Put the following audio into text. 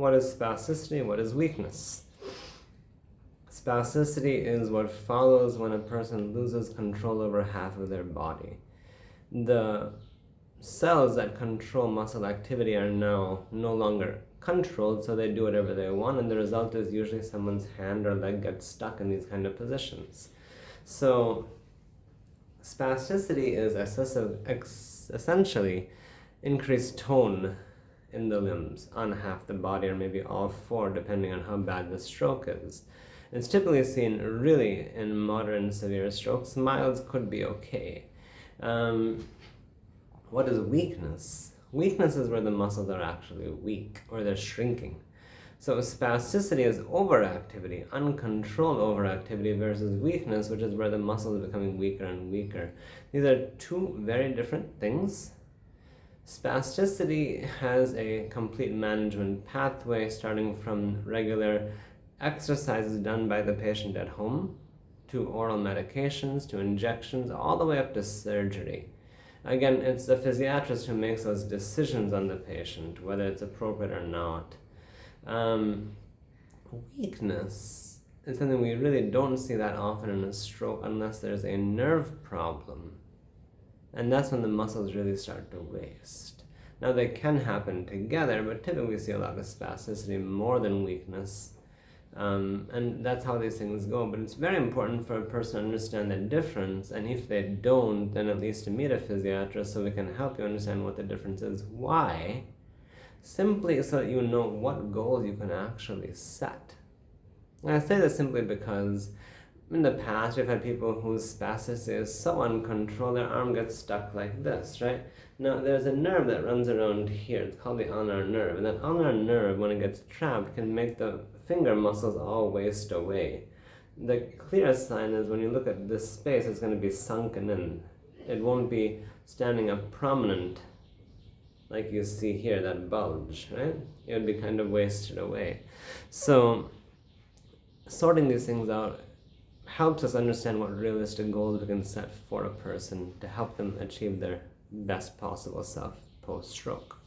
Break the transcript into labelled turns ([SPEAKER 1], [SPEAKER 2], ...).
[SPEAKER 1] what is spasticity? What is weakness? Spasticity is what follows when a person loses control over half of their body. The cells that control muscle activity are now no longer controlled, so they do whatever they want, and the result is usually someone's hand or leg gets stuck in these kind of positions. So spasticity is essentially increased tone in the limbs on half the body, or maybe all four, depending on how bad the stroke is. It's typically seen really in moderate and severe strokes. Milds could be okay. What is weakness? Weakness is where the muscles are actually weak or they're shrinking. So spasticity is overactivity, uncontrolled overactivity, versus weakness, which is where the muscle is becoming weaker and weaker. These are two very different things. Spasticity has a complete management pathway, starting from regular exercises done by the patient at home, to oral medications, to injections, all the way up to surgery. Again, it's the physiatrist who makes those decisions on the patient, whether it's appropriate or not. Weakness is something we really don't see that often in a stroke unless there's a nerve problem. And that's when the muscles really start to waste. Now, they can happen together, but typically we see a lot of spasticity more than weakness. And that's how these things go. But it's very important for a person to understand the difference, and if they don't, then at least to meet a physiatrist so we can help you understand what the difference is. Why? Simply so that you know what goals you can actually set. And I say this simply because in the past we've had people whose spasticity is so uncontrolled their arm gets stuck like this, right? Now there's a nerve that runs around here. It's called the ulnar nerve, and that ulnar nerve, when it gets trapped, can make the finger muscles all waste away. The clearest sign is when you look at this space, it's going to be sunken in. It won't be standing up prominent like you see here, that bulge, right? It would be kind of wasted away. So sorting these things out helps us understand what realistic goals we can set for a person to help them achieve their best possible self post-stroke.